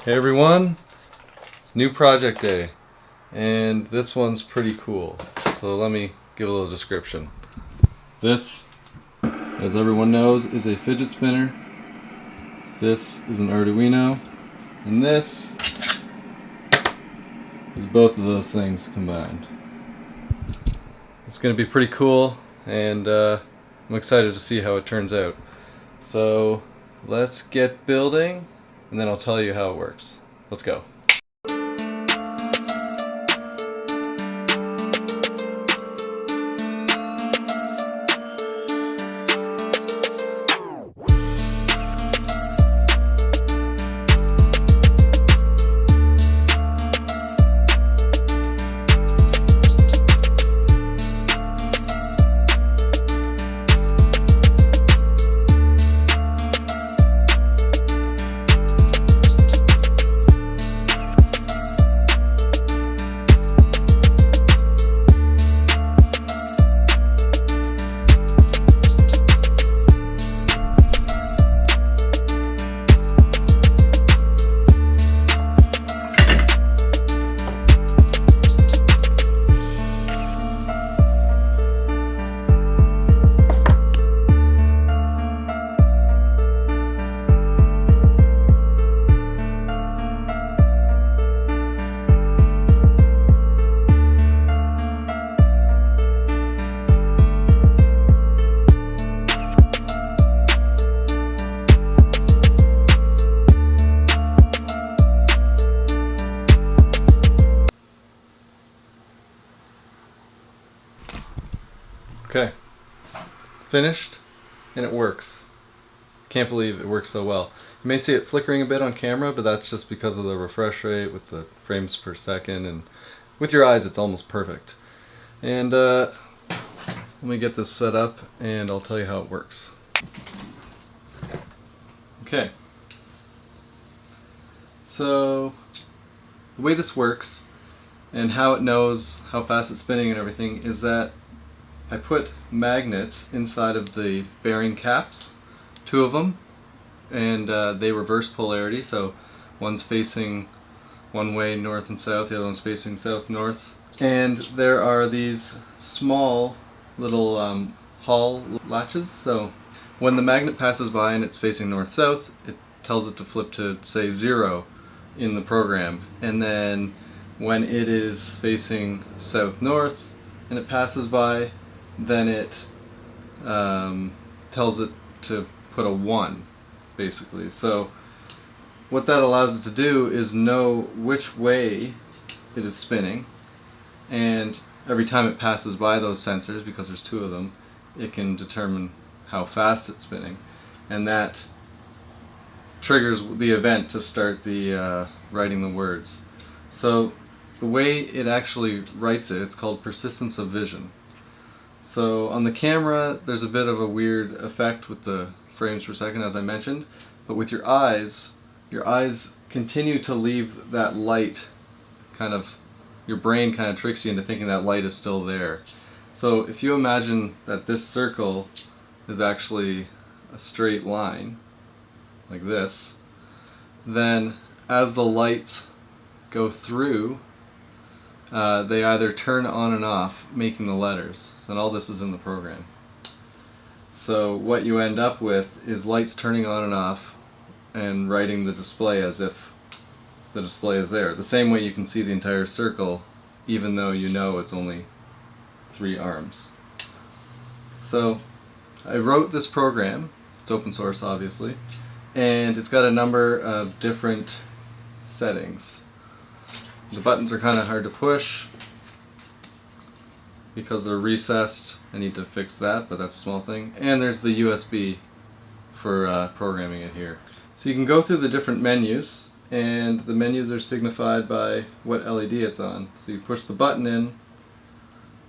Hey everyone, it's new project day, and this one's pretty cool. So let me give a little description. This, as everyone knows, is a fidget spinner. This is an Arduino, and this is both of those things combined. It's going to be pretty cool, and I'm excited to see how it turns out. So let's get building, and then I'll tell you how it works. Let's go. Okay, it's finished and it works. Can't believe it works so well. You may see it flickering a bit on camera, but that's just because of the refresh rate with the frames per second, and with your eyes it's almost perfect. And let me get this set up and I'll tell you how it works. Okay, so the way this works and how it knows how fast it's spinning and everything is that I put magnets inside of the bearing caps, 2 of them, and they reverse polarity, so one's facing one way north and south, the other one's facing south-north. And there are these small little Hall latches, so when the magnet passes by and it's facing north-south, it tells it to flip to, say, 0 in the program. And then when it is facing south-north and it passes by, then it tells it to put a 1, basically. So what that allows it to do is know which way it is spinning, and every time it passes by those sensors, because there's 2 of them, it can determine how fast it's spinning, and that triggers the event to start the writing the words. So the way it actually writes it, it's called persistence of vision. So on the camera, there's a bit of a weird effect with the frames per second, as I mentioned, but with your eyes continue to leave that light your brain kind of tricks you into thinking that light is still there. So if you imagine that this circle is actually a straight line, like this, then as the lights go through, they either turn on and off, making the letters, and all this is in the program. So what you end up with is lights turning on and off and writing the display as if the display is there. The same way you can see the entire circle, even though you know it's only 3 arms. So I wrote this program, it's open source obviously, and it's got a number of different settings. The buttons are kind of hard to push because they're recessed. I need to fix that, but that's a small thing. And there's the USB for programming it here. So you can go through the different menus, and the menus are signified by what LED it's on. So you push the button in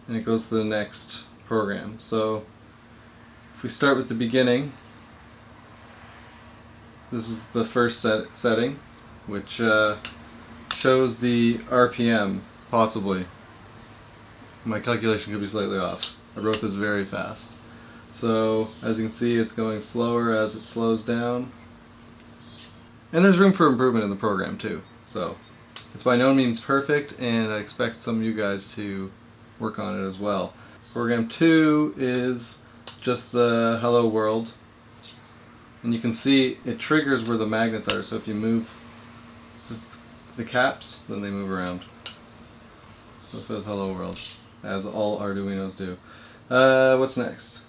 and it goes to the next program. So if we start with the beginning, this is the first setting, which shows the RPM, possibly. My calculation could be slightly off. I wrote this very fast. So as you can see, it's going slower as it slows down. And there's room for improvement in the program too. So it's by no means perfect, and I expect some of you guys to work on it as well. Program 2 is just the hello world. And you can see it triggers where the magnets are, so if you move the caps, then they move around. So it says hello world, as all Arduinos do. What's next?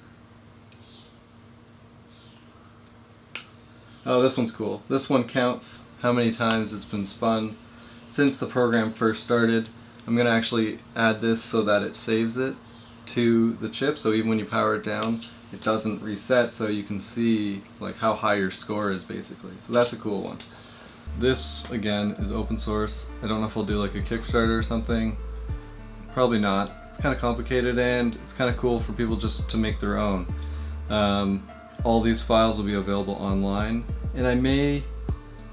Oh, this one's cool. This one counts how many times it's been spun since the program first started. I'm going to actually add this so that it saves it to the chip, so even when you power it down, it doesn't reset, so you can see like how high your score is basically. So that's a cool one. This again is open source. I don't know if we'll do like a Kickstarter or something. Probably not. It's kind of complicated, and it's kind of cool for people just to make their own. All these files will be available online, and I may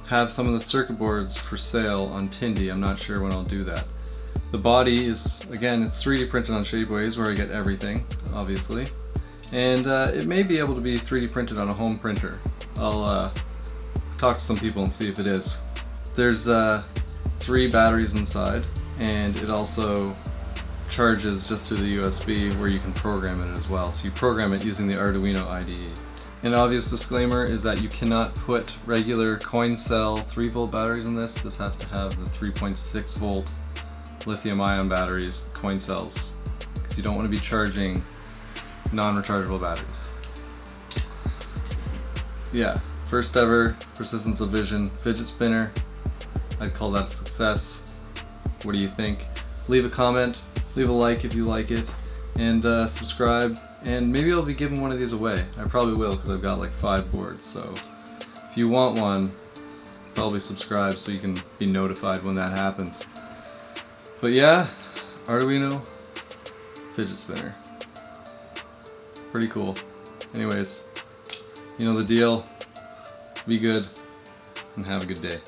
have some of the circuit boards for sale on Tindy. I'm not sure when I'll do that. The body is, again, it's 3D printed on Shapeways, where I get everything, obviously. And it may be able to be 3D printed on a home printer. I'll talk to some people and see if it is. There's 3 batteries inside, and it also charges just to the USB where you can program it as well. So you program it using the Arduino IDE. An obvious disclaimer is that you cannot put regular coin cell 3-volt batteries in this. This has to have the 3.6 volt lithium-ion batteries, coin cells, because you don't want to be charging non-rechargeable batteries. Yeah, first ever Persistence of Vision fidget spinner. I'd call that a success. What do you think? Leave a comment, leave a like if you like it, and subscribe, and maybe I'll be giving one of these away. I probably will, because I've got like 5 boards, so if you want one, probably subscribe so you can be notified when that happens. But yeah, Arduino fidget spinner. Pretty cool. Anyways, you know the deal. Be good and have a good day.